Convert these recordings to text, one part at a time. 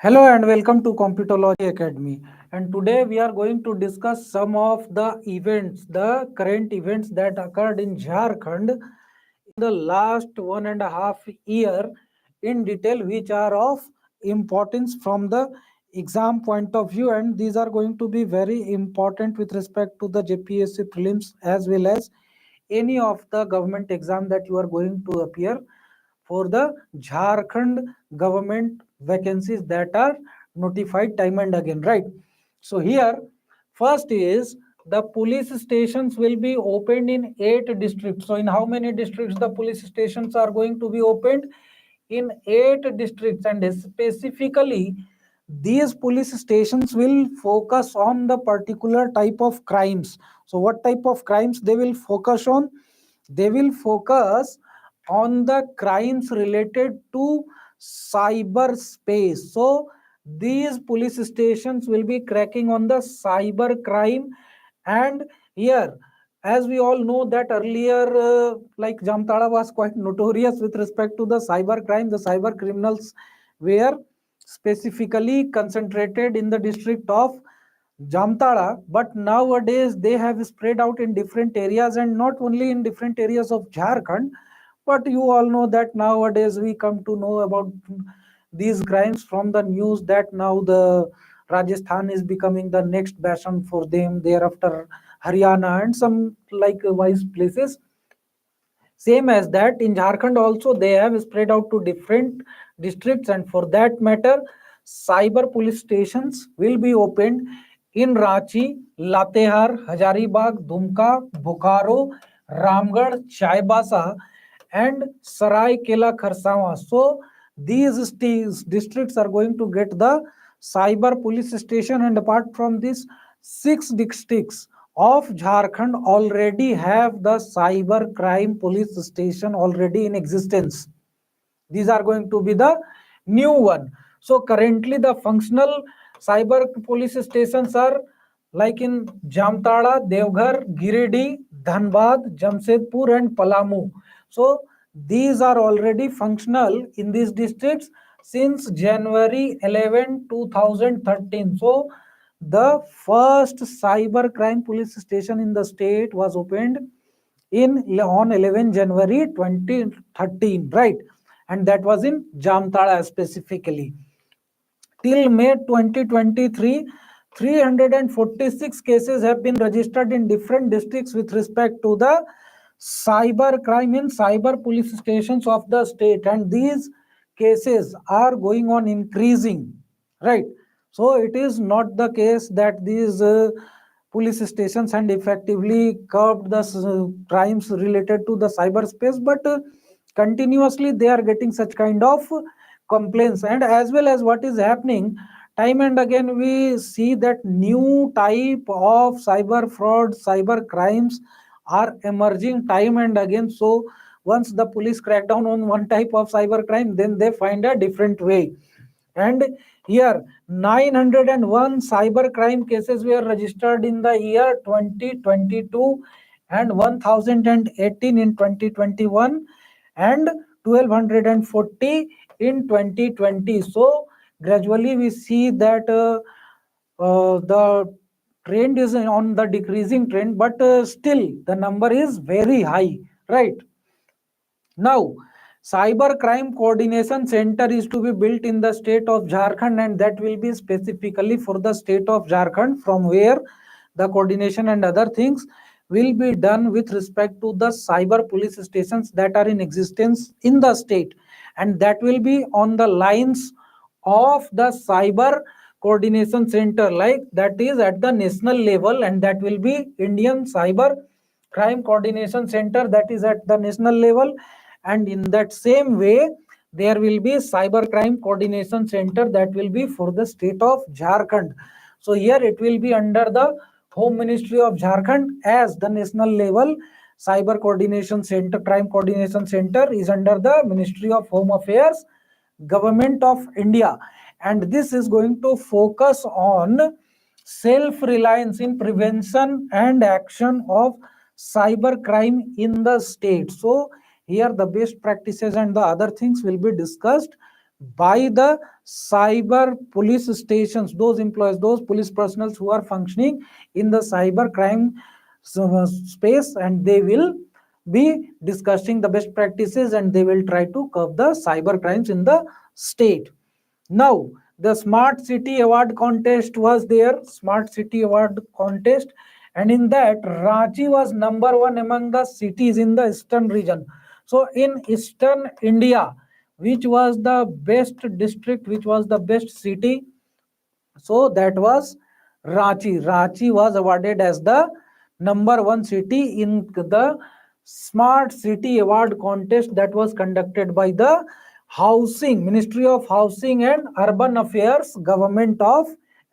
Hello and welcome to Competology Academy. And today we are going to discuss some of the events, the current events that occurred in Jharkhand in the last 1.5 year in detail, which are of importance from the exam point of view. And these are going to be very important with respect to the JPSC prelims as well as any of the government exam that you are going to appear for the Jharkhand government vacancies that are notified time and again, right? So here, first is the police stations will be opened in 8 districts. So in how many districts the police stations are going to be opened? In 8 districts, and specifically these police stations will focus on the particular type of crimes. So what type of crimes they will focus on? They will focus on the crimes related to cyberspace. So these police stations will be cracking on the cyber crime. And here, as we all know that earlier, like Jamtara was quite notorious with respect to the cyber crime. The cyber criminals were specifically concentrated in the district of Jamtara, but nowadays they have spread out in different areas, and not only in different areas of Jharkhand, but you all know that nowadays we come to know about these crimes from the news that now the Rajasthan is becoming the next bastion for them, thereafter Haryana and some likewise places. Same as that, in Jharkhand also they have spread out to different districts, and for that matter, cyber police stations will be opened in Ranchi, Latehar, Hazaribagh, Dumka, Bokaro, Ramgarh, Chaibasa, and Saraikela Kharsawa. So these districts are going to get the cyber police station, and apart from this, 6 districts of Jharkhand already have the cyber crime police station already in existence. These are going to be the new one. So currently the functional cyber police stations are like in Jamtara, Devghar, Giridih, Dhanbad, Jamshedpur and Palamu. So these are already functional in these districts since January 11, 2013. So the first cyber crime police station in the state was opened on 11 January 2013, right? And that was in Jamtara specifically. Till May 2023, 346 cases have been registered in different districts with respect to the cyber crime in cyber police stations of the state, and these cases are going on increasing, right? So it is not the case that these police stations and effectively curbed the crimes related to the cyberspace, but continuously they are getting such kind of complaints. And as well as what is happening time and again, we see that new type of cyber fraud, cyber crimes are emerging time and again. So once the police crack down on one type of cyber crime, then they find a different way. And here 901 cyber crime cases were registered in the year 2022 and 1018 in 2021 and 1240 in 2020. So gradually we see that the trend is on the decreasing trend, but still the number is very high, right? Now, Cyber Crime Coordination Center is to be built in the state of Jharkhand, and that will be specifically for the state of Jharkhand, from where the coordination and other things will be done with respect to the cyber police stations that are in existence in the state, and that will be on the lines of the cyber coordination center, like that is at the national level, and that will be Indian Cyber Crime Coordination Center, that is at the national level. And in that same way, there will be Cyber Crime Coordination Center that will be for the state of Jharkhand. So here it will be under the Home Ministry of Jharkhand, as the national level Cyber Coordination Center, Crime Coordination Center is under the Ministry of Home Affairs, Government of India. And this is going to focus on self-reliance in prevention and action of cyber crime in the state. So here the best practices and the other things will be discussed by the cyber police stations, those employees, those police personnel who are functioning in the cyber crime space, and they will be discussing the best practices and they will try to curb the cyber crimes in the state. Now, the Smart City Award contest was there, Smart City Award contest, and in that Ranchi was number one among the cities in the eastern region. So in eastern India, which was the best district, which was the best city, so that was Ranchi. Ranchi was awarded as the number one city in the Smart City Award contest that was conducted by the Housing, Ministry of Housing and Urban Affairs, Government of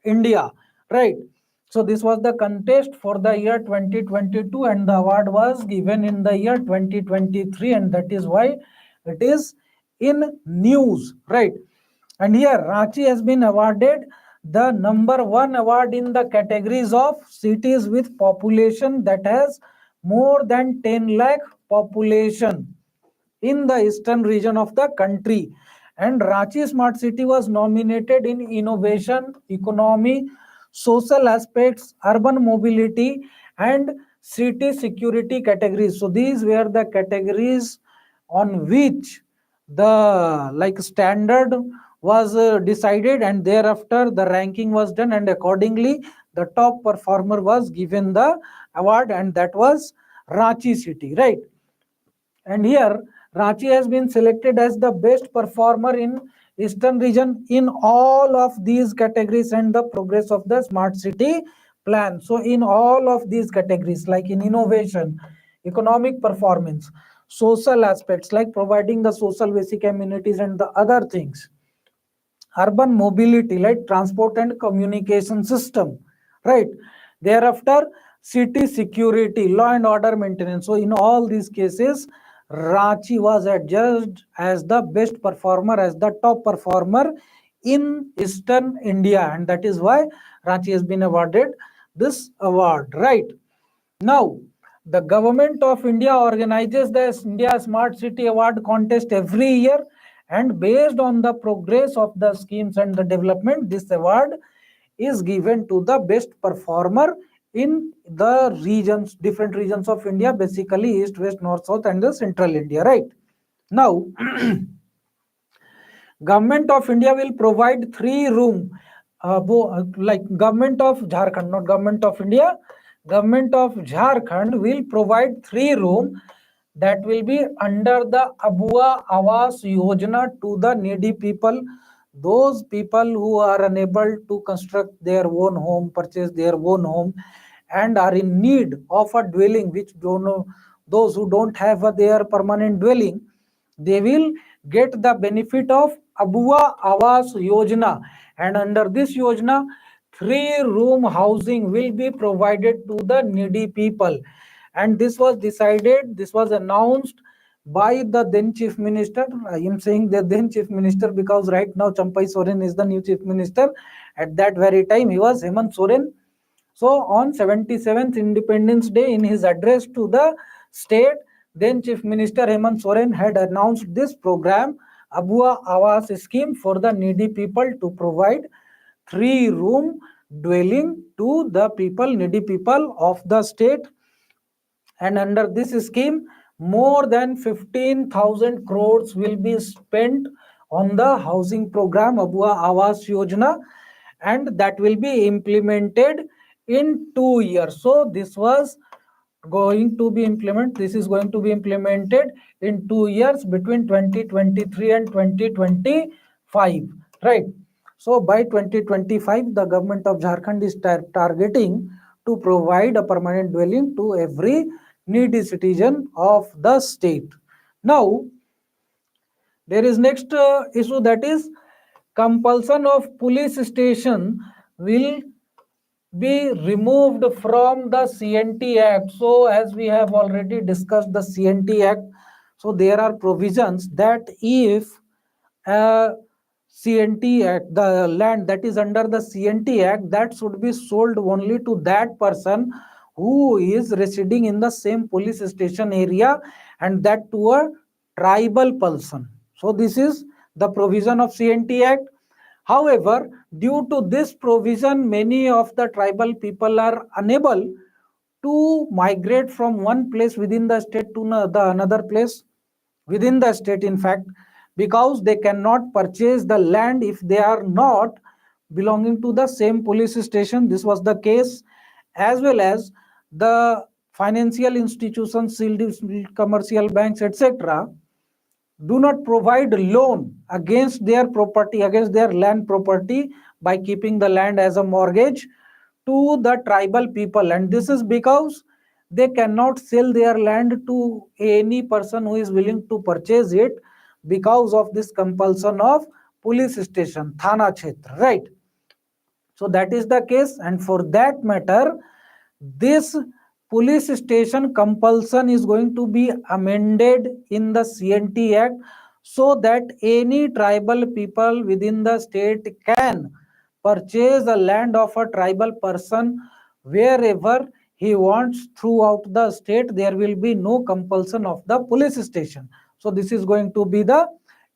India. Right. So this was the contest for the year 2022 and the award was given in the year 2023, and that is why it is in news. Right. And here Ranchi has been awarded the number one award in the categories of cities with population that has more than 10 lakh population in the eastern region of the country. And Ranchi Smart City was nominated in innovation, economy, social aspects, urban mobility, and city security categories. So these were the categories on which the standard was decided, and thereafter the ranking was done, and accordingly the top performer was given the award, and that was Ranchi city, right? And here Ranchi has been selected as the best performer in eastern region in all of these categories and the progress of the smart city plan. So in all of these categories, like in innovation, economic performance, social aspects like providing the social basic amenities and the other things, urban mobility like transport and communication system, right? Thereafter city security, law and order maintenance. So in all these cases Ranchi was adjudged as the best performer, as the top performer in eastern India, and that is why Ranchi has been awarded this award, right? Now, the government of India organizes the India Smart City Award contest every year, and based on the progress of the schemes and the development, this award is given to the best performer in the regions, different regions of India, basically east, west, north, south, and the central India, right? Now, Government of India will provide 3 room, like Government of Jharkhand, not Government of India. Government of Jharkhand will provide 3 room that will be under the Abua Awas Yojana to the needy people, those people who are unable to construct their own home, purchase their own home, and are in need of a dwelling, which don't know, those who don't have their permanent dwelling, they will get the benefit of Abua Awas Yojana, and under this Yojana 3 room housing will be provided to the needy people. And this was decided, this was announced by the then chief minister. I am saying the then chief minister because right now Champai Soren is the new chief minister. At that very time he was Hemant Soren. So on 77th Independence Day, in his address to the state, then Chief Minister Hemant Soren had announced this program, Abua Awas scheme, for the needy people to provide 3 room dwelling to the people, needy people of the state. And under this scheme, more than 15,000 crores will be spent on the housing program Abua Awas Yojana, and that will be implemented in 2 years. So this was going to be implemented, this is going to be implemented in 2 years between 2023 and 2025, right? So by 2025 the government of Jharkhand is targeting to provide a permanent dwelling to every needy citizen of the state. Now there is next issue, that is compulsion of police station will be removed from the CNT Act. So as we have already discussed the CNT Act, so there are provisions that if CNT Act, the land that is under the CNT Act, that should be sold only to that person who is residing in the same police station area, and that to a tribal person. So this is the provision of CNT Act. However, due to this provision, many of the tribal people are unable to migrate from one place within the state to the another place within the state, in fact, because they cannot purchase the land if they are not belonging to the same police station. This was the case, as well as the financial institutions, commercial banks, etc., do not provide loan against their property, against their land property, by keeping the land as a mortgage to the tribal people. And this is because they cannot sell their land to any person who is willing to purchase it, because of this compulsion of police station, thana kshetra, right? So that is the case, and for that matter, this police station compulsion is going to be amended in the CNT Act, so that any tribal people within the state can purchase the land of a tribal person wherever he wants throughout the state. There will be no compulsion of the police station. So this is going to be the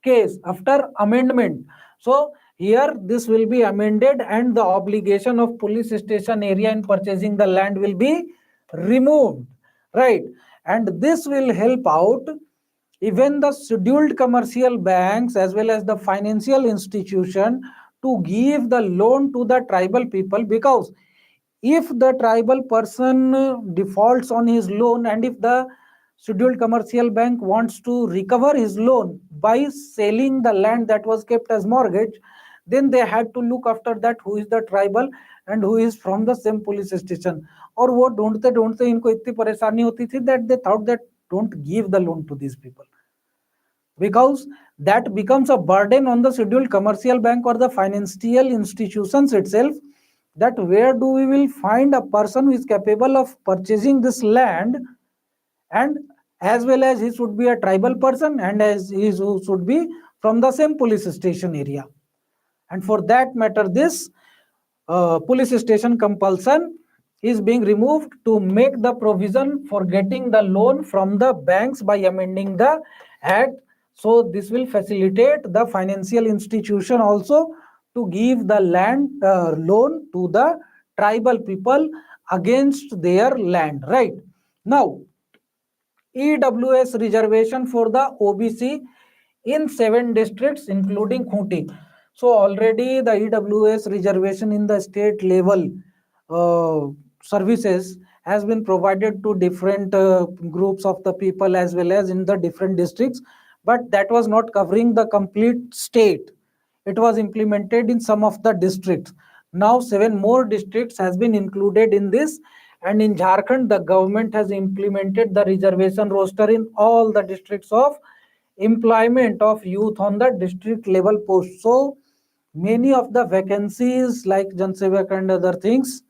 case after amendment. So here this will be amended, and the obligation of police station area in purchasing the land will be removed, right? And this will help out even the scheduled commercial banks as well as the financial institution to give the loan to the tribal people, because if the tribal person defaults on his loan, and if the scheduled commercial bank wants to recover his loan by selling the land that was kept as mortgage, then they had to look after that who is the tribal and who is from the same police station. और वो ढूंढते इनको इतनी परेशानी होती थी that they thought that don't give the loan to these people, because that becomes a burden on the scheduled commercial bank or the financial institutions itself, that where do we will find a person who is capable of purchasing this land, and as well as he should be a tribal person, and as he should be from the same police station area. And for that matter, this police station compulsion is being removed to make the provision for getting the loan from the banks by amending the act. So this will facilitate the financial institution also to give the land loan to the tribal people against their land, right? Now, EWS reservation for the OBC in 7 districts including Khunti. So already the EWS reservation in the state level services has been provided to different groups of the people as well as in the different districts, but that was not covering the complete state. It was implemented in some of the districts. Now 7 more districts has been included in this, and in Jharkhand the government has implemented the reservation roster in all the districts of employment of youth on the district level post. So many of the vacancies like Jansevak and other things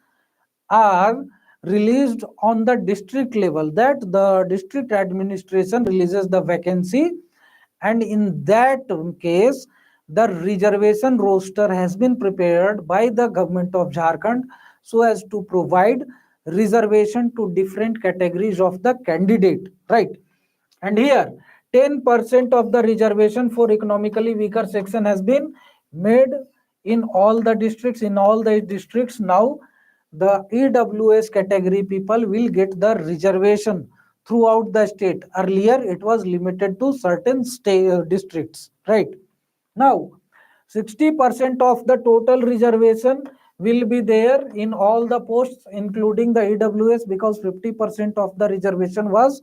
are released on the district level, that the district administration releases the vacancy, and in that case the reservation roster has been prepared by the government of Jharkhand so as to provide reservation to different categories of the candidate, right? And here 10% of the reservation for economically weaker section has been made in all the districts. In all the districts now the EWS category people will get the reservation throughout the state. Earlier it was limited to certain state districts, right? Now 60% of the total reservation will be there in all the posts including the EWS, because 50% of the reservation was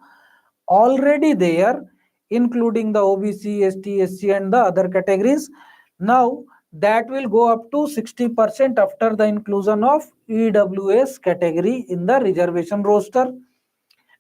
already there including the OBC, ST, SC and the other categories. Now that will go up to 60% after the inclusion of EWS category in the reservation roster.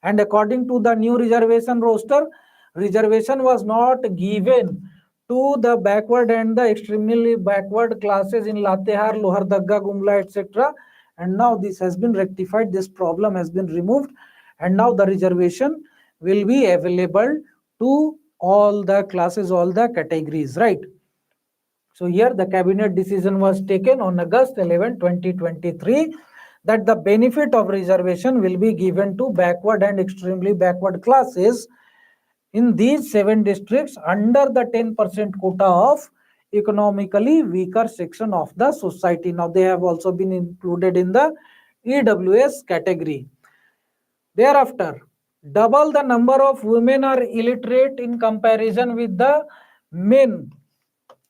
And according to the new reservation roster, reservation was not given to the backward and the extremely backward classes in Latehar, Lohardagga, Gumla, etc. And now this has been rectified, this problem has been removed, and now the reservation will be available to all the classes, all the categories, right? So here the cabinet decision was taken on August 11, 2023, that the benefit of reservation will be given to backward and extremely backward classes in these 7 districts under the 10% quota of economically weaker section of the society. Now they have also been included in the EWS category. Thereafter, double the number of women are illiterate in comparison with the men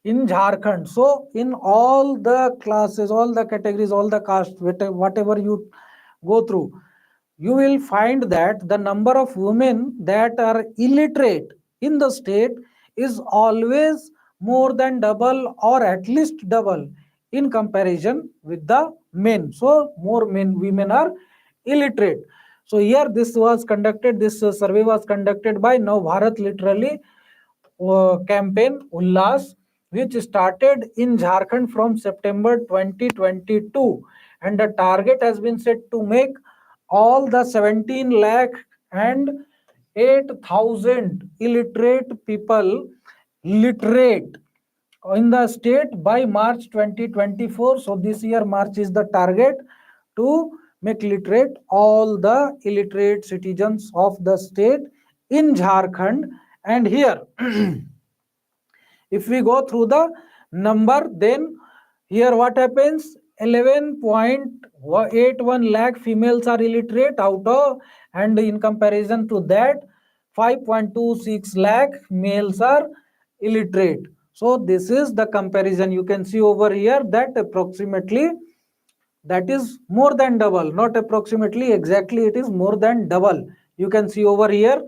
in Jharkhand. So in all the classes, all the categories, all the castes, whatever you go through, you will find that the number of women that are illiterate in the state is always more than double or at least double in comparison with the men. So more women are illiterate. So here this survey was conducted by Now Bharat Literally campaign Ullas, which started in Jharkhand from September 2022, and the target has been set to make all the 17 lakh and 8,000 illiterate people literate in the state by March 2024. So this year March is the target to make literate all the illiterate citizens of the state in Jharkhand. And here if we go through the number, then here what happens, 11.81 lakh females are illiterate out of, and in comparison to that 5.26 lakh males are illiterate. So this is the comparison. You can see over here that approximately that is more than double, not approximately, exactly it is more than double. You can see over here.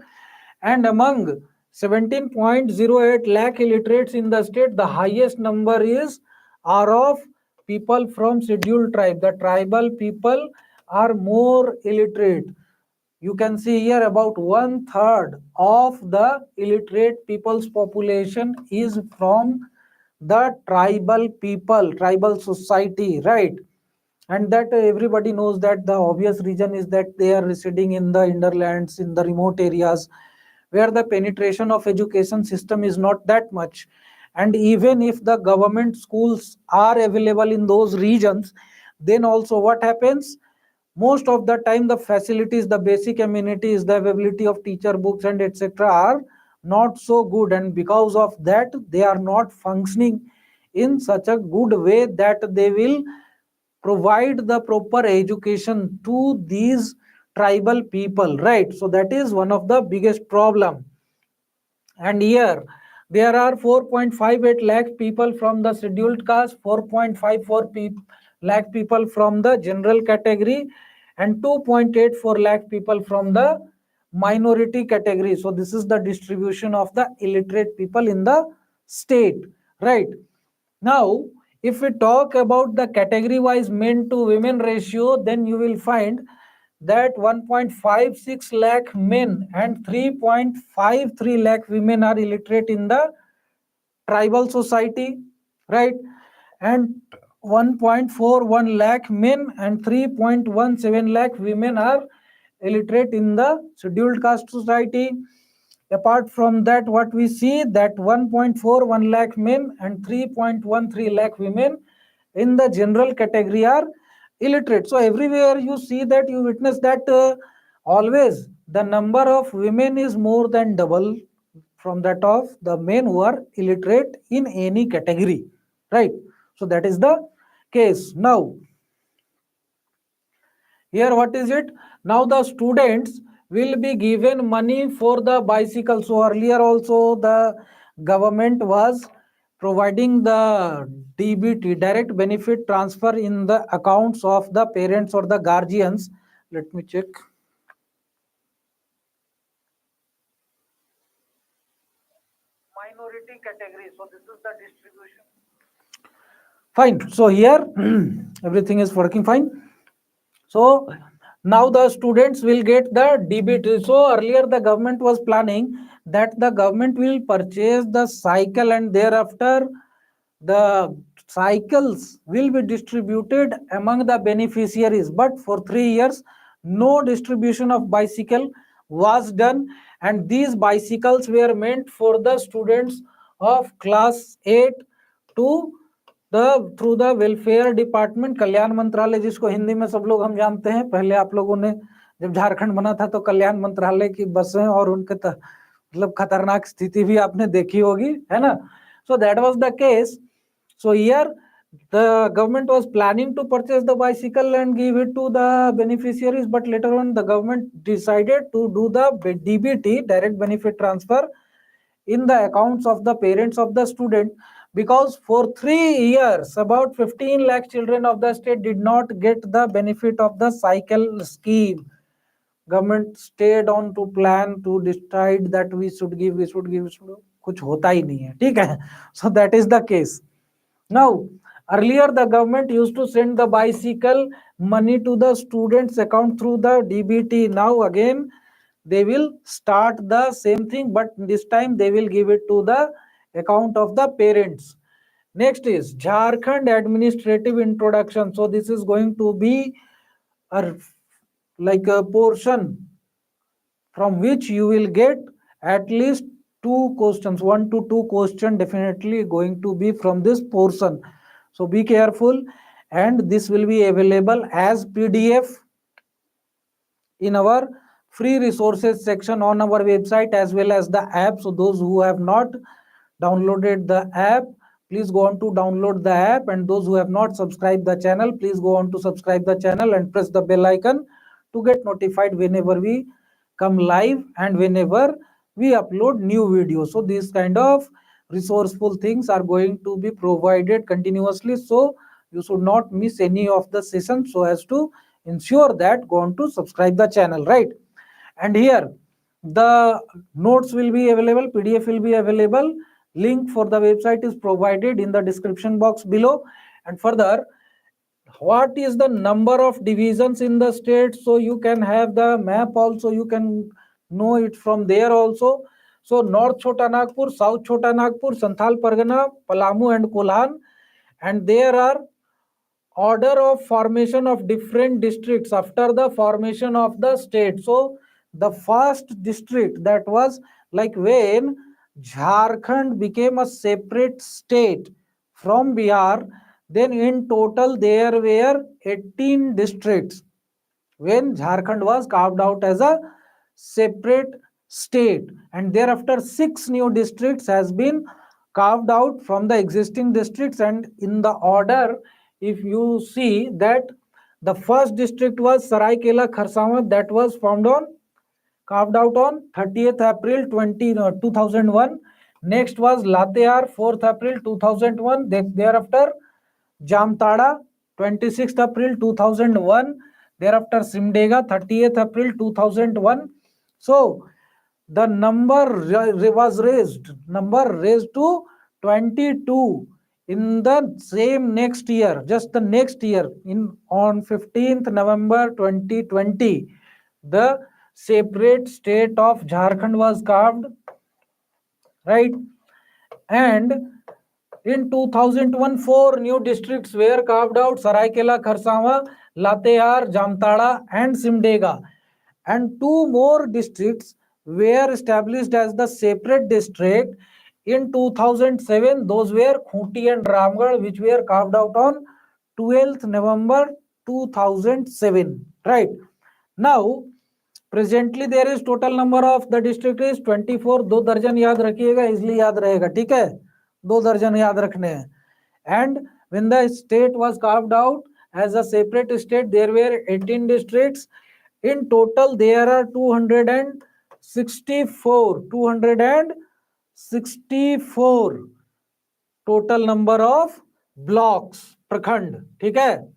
And among 17.08 lakh illiterates in the state, the highest number are of people from scheduled tribe. The tribal people are more illiterate. You can see here about 1/3 of the illiterate people's population is from the tribal people, tribal society, right? And that everybody knows that the obvious reason is that they are residing in the hinterlands, in the remote areas where the penetration of education system is not that much. And even if the government schools are available in those regions, then also what happens, most of the time the facilities, the basic amenities, the availability of teacher books and etc are not so good, and because of that they are not functioning in such a good way that they will provide the proper education to these tribal people, right? So that is one of the biggest problem. And here there are 4.58 lakh people from the scheduled caste, 4.54 lakh people from the general category, and 2.84 lakh people from the minority category. So this is the distribution of the illiterate people in the state, right? Now if we talk about the category wise men to women ratio, then you will find that 1.56 lakh men and 3.53 lakh women are illiterate in the tribal society, right? And 1.41 lakh men and 3.17 lakh women are illiterate in the scheduled caste society. Apart from that, what we see that 1.41 lakh men and 3.13 lakh women in the general category are illiterate. So everywhere you see that, you witness that always the number of women is more than double from that of the men who are illiterate in any category, right? So that is the case. Now here what is it? Now the students will be given money for the bicycle. So earlier also the government was providing the DBT, direct benefit transfer, in the accounts of the parents or the guardians. Let me check. Minority category. So this is the distribution. Fine. So here everything is working fine. So now the students will get the DBT. So earlier the government was planning that the government will purchase the cycle, and thereafter the cycles will be distributed among the beneficiaries. But for 3 years, no distribution of bicycle was done, and these bicycles were meant for the students of class 8 to through the welfare department, कल्याण मंत्रालय, जिसको हिंदी में सब लोग हम जानते हैं। पहले आप लोगों ने जब झारखंड बना था तो कल्याण मंत्रालय की बसें और उनके मतलब खतरनाक स्थिति भी आपने देखी होगी, है ना. So that was the case. So here the government was planning to purchase the bicycle and give it to the beneficiaries, but later on the government decided to do the DBT, direct benefit transfer, in the accounts of the parents of the student, because for 3 years about 15 lakh children of the state did not get the benefit of the cycle scheme. Government stayed on to plan to decide that we should give, कुछ होता ही नहीं है, ठीक है. So that is the case. Now, earlier the government used to send the bicycle money to the students' account through the DBT. Now again, they will start the same thing, but this time they will give it to the account of the parents. Next is Jharkhand administrative introduction. So this is going to be like a portion from which you will get at least 2 questions, 1 to 2 questions definitely going to be from this portion. So be careful, and this will be available as PDF in our free resources section on our website as well as the app. So those who have not downloaded the app, please go on to download the app, and those who have not subscribed the channel, please go on to subscribe the channel and press the bell icon to get notified whenever we come live and whenever we upload new videos. So these kind of resourceful things are going to be provided continuously, so you should not miss any of the sessions. So as to ensure that, go on to subscribe the channel, right? And here the notes will be available, PDF will be available, link for the website is provided in the description box below. And further, what is the number of divisions in the state, so you can have the map also, you can know it from there also. So North Chota Nagpur, South Chota Nagpur, Santhal Pargana, Palamu and Kolhan, and there are order of formation of different districts after the formation of the state. So the first district, that was like when Jharkhand became a separate state from Bihar, then in total there were 18 districts when Jharkhand was carved out as a separate state, and thereafter 6 new districts has been carved out from the existing districts. And in the order, if you see that the first district was Saraikela Kharsawa, that was formed on, carved out on 30th April 2001. Next was Latear, 4th April 2001. Thereafter Jamtada, 26th April 2001. Thereafter Simdega, 30th April 2001. So the number was raised to 22 in the same next year, just the next year, in on 15th November 2020, the separate state of Jharkhand was carved, right? And in 2001, 4 new districts were carved out: Saraikela Kharsawa, Latear, Jamtada, and Simdega. And 2 more districts were established as the separate district in 2007. Those were Khunti and Ramgarh, which were carved out on 12th November 2007. Right. Now, presently there is total number of the district is 24. 2 दर्जन याद रखिएगा, easily याद रहेगा, ठीक है. 2 दर्जन याद रखने हैं. And when the state was carved out as a separate state, there were 18 districts. In total there are 264 total number of blocks, प्रखंड, ठीक है.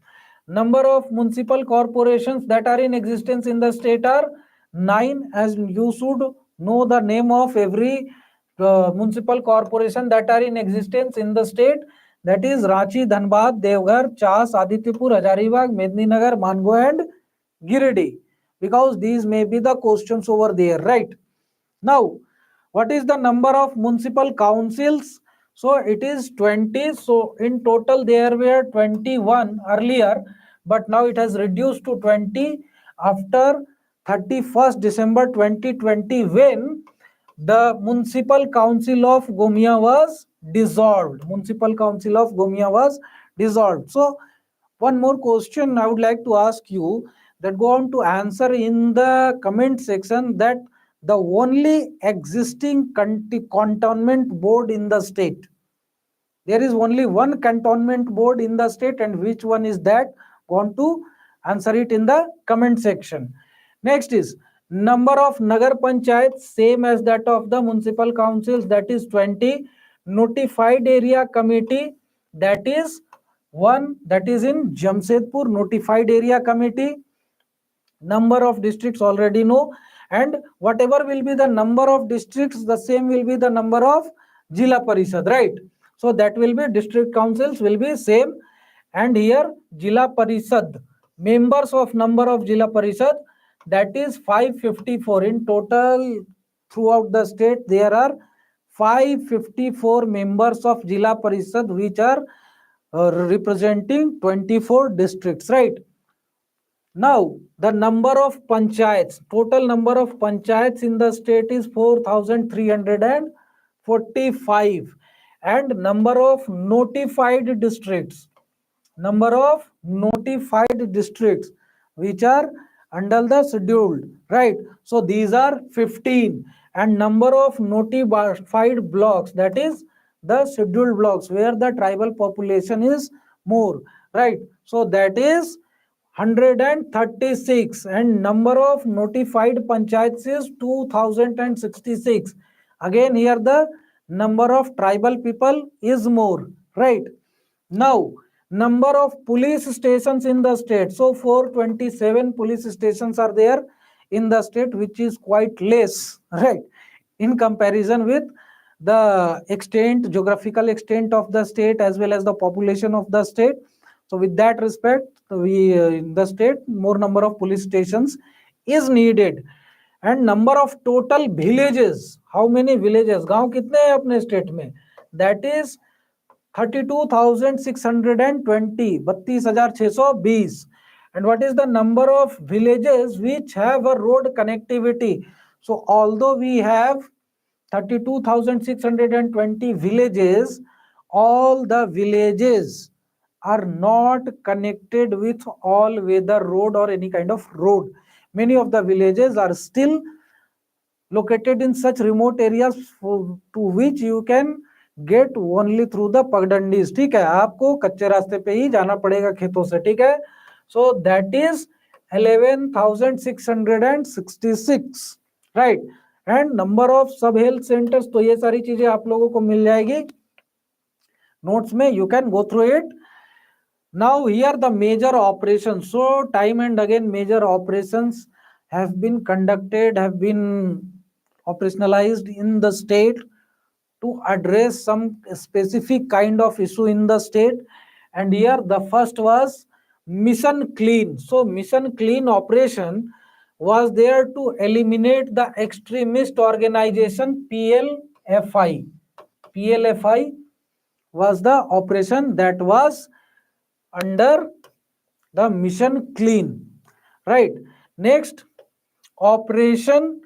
Number of municipal corporations that are in existence in the state are 9, as you should know the name of every municipal corporation that are in existence in the state. That is Ranchi, Dhanbad, Devghar, Chas, Aditipur, Hazaribagh, Medninagar, Mango and Giridih, because these may be the questions over there, right? Now, what is the number of municipal councils? So it is 20. So in total there were 21 earlier, but now it has reduced to 20 after 31st December 2020, when the Municipal Council of Gomia was dissolved. Municipal Council of Gomia was dissolved. So one more question I would like to ask you, that go on to answer in the comment section, that the only existing cantonment board in the state. There is only one cantonment board in the state, and which one is that? Want to answer it in the comment section. Next is number of Nagar Panchayats, same as that of the municipal councils, that is 20. Notified area committee, that is one, that is in Jamshedpur, notified area committee. Number of districts already know, and whatever will be the number of districts, the same will be the number of Jila Parishad, right? So that will be district councils will be same, and here Jila Parishad, members of number of Jila Parishad, that is 554 in total. Throughout the state there are 554 members of Jila Parishad, which are representing 24 districts, right? Now, the number of panchayats, total number of panchayats in the state is 4,345, and number of notified districts, which are under the scheduled, right? So these are 15, and number of notified blocks, that is the scheduled blocks where the tribal population is more, right? So that is 136, and number of notified panchayats is 2066. Again here the number of tribal people is more, right? Now, number of police stations in the state, so 427 police stations are there in the state, which is quite less, right, in comparison with the extent, geographical extent of the state as well as the population of the state. So with that respect, we in the state more number of police stations is needed. And number of total villages, how many villages, गांव कितने हैं अपने state में, that is 32,620, 32,620. And what is the number of villages which have a road connectivity? So although we have 32,620 villages, all the villages are not connected with all weather road or any kind of road. Many of the villages are still located in such remote areas to which you can get only through the पगडंडीज, ठीक है, आपको कच्चे रास्ते पे ही जाना पड़ेगा खेतों से, ठीक है. So that is 11,666, right. And number of सब हेल्थ सेंटर्स, तो ये सारी चीजें आप लोगों को मिल जाएगी नोट्स में, you can go through it. Now here the major operation, so time and again major operations have been conducted, have been operationalized in the state to address some specific kind of issue in the state. And here the first was Mission Clean. So Mission Clean operation was there to eliminate the extremist organization PLFI. PLFI was the operation that was under the Mission Clean, right? Next, Operation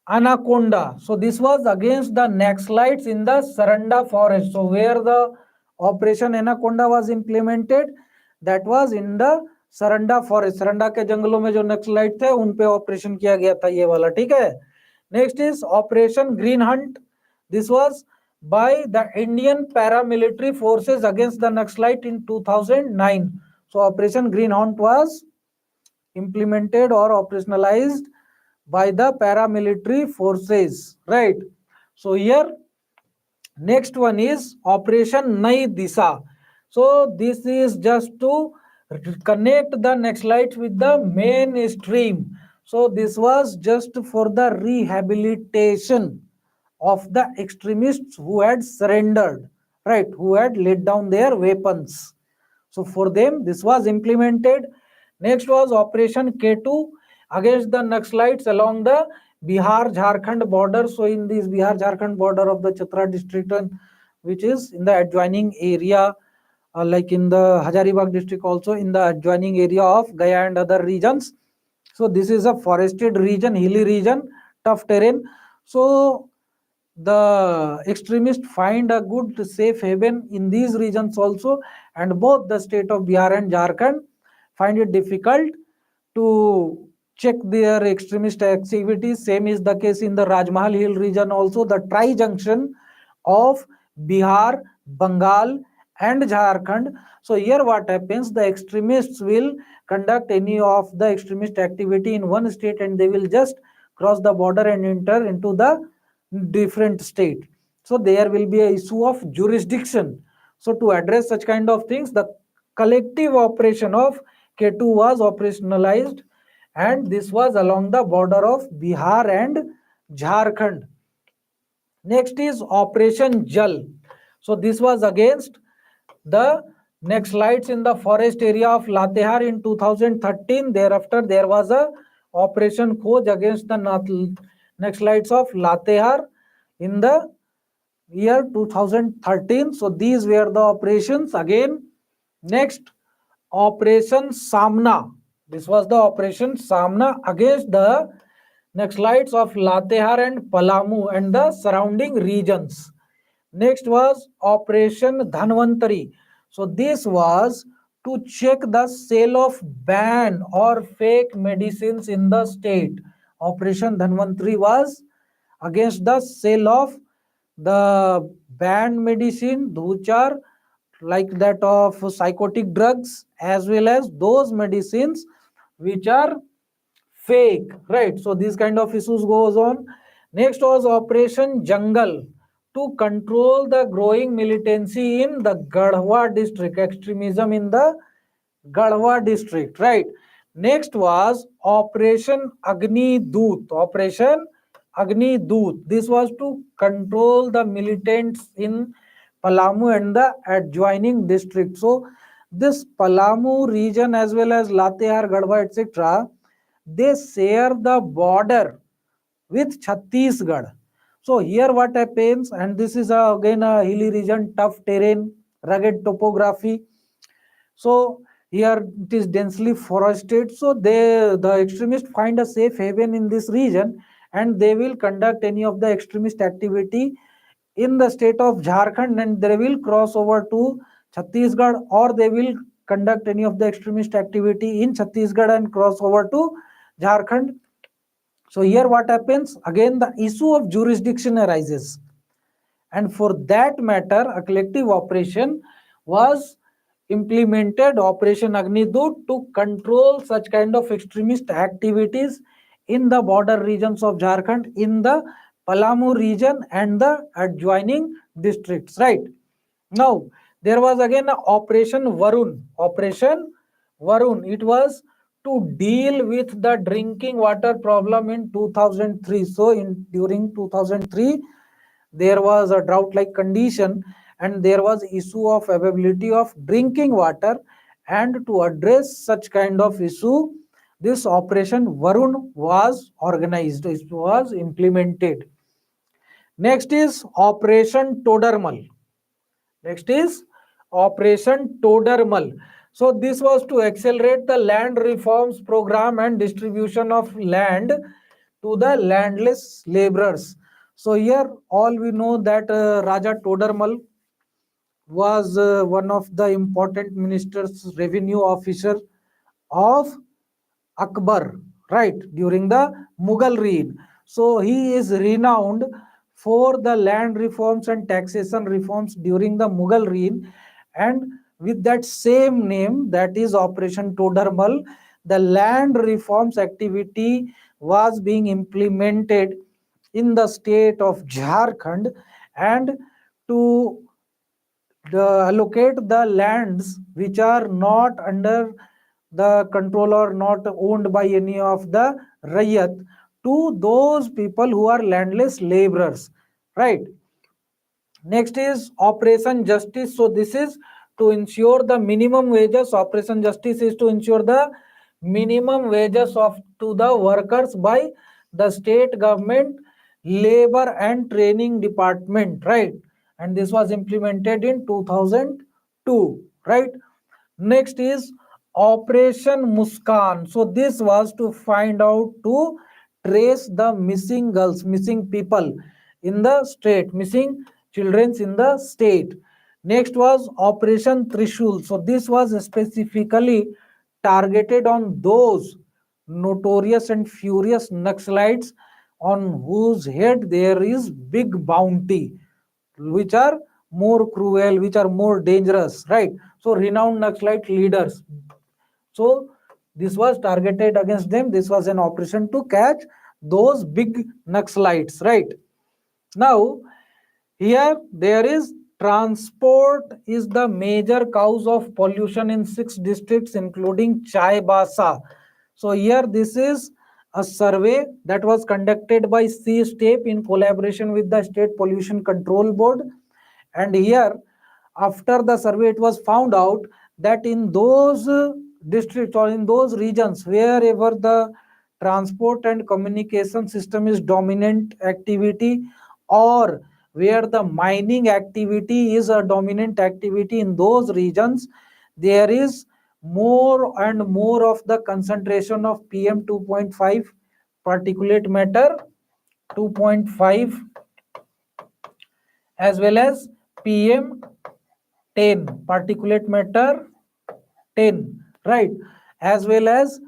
Anaconda. So this was against the Naxalites in the Saranda forest. So where the Operation Anaconda was implemented, that was in the Saranda forest. Saranda के जंगलों में जो naxalite थे उन पे operation किया गया था ये वाला, ठीक है. Next is operation green Hunt. This was by the Indian paramilitary forces against the Naxalite in 2009. So Operation Green Hunt was implemented or operationalized by the paramilitary forces, right? So here next one is Operation Nai Disha. So this is just to connect the Naxalites with the mainstream. So this was just for the rehabilitation of the extremists who had surrendered, right, who had laid down their weapons. So for them this was implemented. Next was Operation K2 against the Naxalites along the Bihar Jharkhand border. So in this Bihar Jharkhand border of the Chatra district, which is in the adjoining area, like in the Hazaribagh district, also in the adjoining area of Gaya and other regions. So this is a forested region, hilly region, tough terrain. So the extremists find a good safe haven in these regions also, and both the state of Bihar and Jharkhand find it difficult to check their extremist activities. Same is the case in the Rajmahal Hill region also, the tri-junction of Bihar, Bengal and Jharkhand. So here what happens, the extremists will conduct any of the extremist activity in one state and they will just cross the border and enter into the different state. So there will be a issue of jurisdiction. So to address such kind of things, the collective operation of K2 was operationalized, and this was along the border of Bihar and Jharkhand. Next is Operation Jal. So this was against the next lights in the forest area of Latehar in 2013. Thereafter, there was a Operation Khoj against the next lights of Latehar in the year 2013. So these were the operations. Again, next, Operation Samna. This was the Operation Samna against the Naxalites of Latehar and Palamu and the surrounding regions. Next was Operation Dhanvantari. So this was to check the sale of ban or fake medicines in the state. Operation Dhanvantari was against the sale of the banned medicine which are like that of psychotic drugs, as well as those medicines which are fake, right? So these kind of issues goes on. Next was Operation Jungle, to control the growing militancy in the Garhwa district, extremism in the Garhwa district, right? Next was Operation Agni Doot. Operation Agni Doot. This was to control the militants in Palamu and the adjoining district. So this Palamu region as well as Latehar, Garhwa, etc., they share the border with Chhattisgarh. So here what happens, and this is again a hilly region, tough terrain, rugged topography. So here it is densely forested. So the extremists find a safe haven in this region, and they will conduct any of the extremist activity in the state of Jharkhand, and they will cross over to Chhattisgarh, or they will conduct any of the extremist activity in Chhattisgarh and cross over to Jharkhand. So here what happens, again the issue of jurisdiction arises, and for that matter a collective operation was implemented, Operation Agnidoot, to control such kind of extremist activities in the border regions of Jharkhand, in the Palamu region and the adjoining districts, right? Now there was again Operation Varun. Operation Varun, it was to deal with the drinking water problem in 2003. So during 2003 there was a drought like condition, and there was issue of availability of drinking water, and to address such kind of issue, this Operation Varun was organized, it was implemented. Next is Operation Todarmal. Next is Operation Todarmal. So this was to accelerate the land reforms program and distribution of land to the landless laborers. So here all we know that Raja Todarmal was one of the important ministers, revenue officer of Akbar, right, during the Mughal reign. So he is renowned for the land reforms and taxation reforms during the Mughal reign, and with that same name, that is Operation Todarmal, the land reforms activity was being implemented in the state of Jharkhand, and to allocate the lands which are not under the control or not owned by any of the Rayat to those people who are landless laborers, right? Next is Operation Justice. So this is to ensure the minimum wages. Operation Justice is to ensure the minimum wages of to the workers by the state government labor and training department, right? And this was implemented in 2002, right? Next is Operation Muskan. So this was to find out, to trace the missing girls, missing people in the state, missing children in the state. Next was Operation Trishul. So this was specifically targeted on those notorious and furious Naxalites on whose head there is big bounty, which are more cruel, which are more dangerous, right? So renowned Naxalite leaders. So this was targeted against them. This was an operation to catch those big Naxalites, right? Now, here there is transport is the major cause of pollution in 6 districts, including Chaibasa. So here this is a survey that was conducted by C-STEP in collaboration with the State Pollution Control Board. And here, after the survey, it was found out that in those districts or in those regions wherever the transport and communication system is dominant activity, or where the mining activity is a dominant activity, in those regions there is more and more of the concentration of PM 2.5 particulate matter 2.5 as well as PM 10 particulate matter 10, right, as well as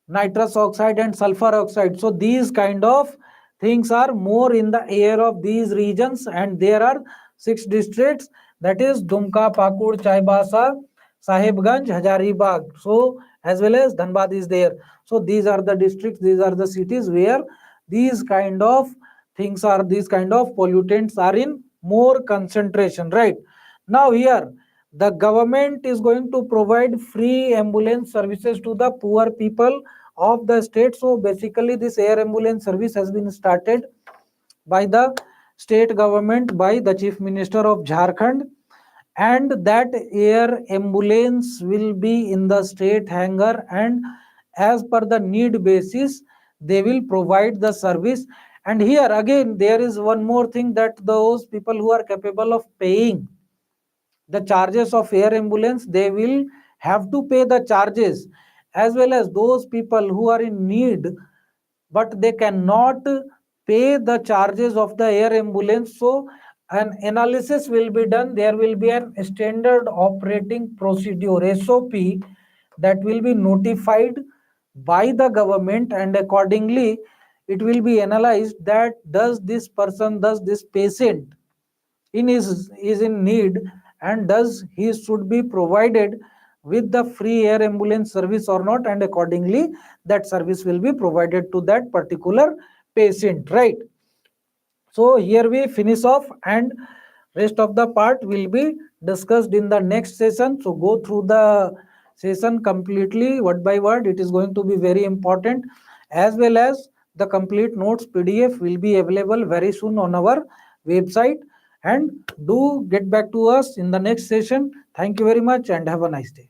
nitrous oxide and sulfur oxide. So these kind of things are more in the air of these regions, and there are 6 districts, that is Dumka, Pakur, Chaibasa, Sahibganj, Hazaribagh, so as well as Dhanbad is there. So these are the districts, these are the cities where these kind of things are, these kind of pollutants are in more concentration, right? Now here the government is going to provide free ambulance services to the poor people of the state. So basically this air ambulance service has been started by the state government, by the chief minister of Jharkhand, and that air ambulance will be in the state hangar, and as per the need basis they will provide the service. And here again there is one more thing, that those people who are capable of paying the charges of air ambulance, they will have to pay the charges, as well as those people who are in need but they cannot pay the charges of the air ambulance. So an analysis will be done, there will be an standard operating procedure SOP that will be notified by the government, and accordingly it will be analyzed that does this person, does this patient is in need, and does he should be provided with the free air ambulance service or not, and accordingly that service will be provided to that particular patient, right? So here we finish off, and rest of the part will be discussed in the next session. So go through the session completely word by word, it is going to be very important, as well as the complete notes PDF will be available very soon on our website. And do get back to us in the next session. Thank you very much and have a nice day.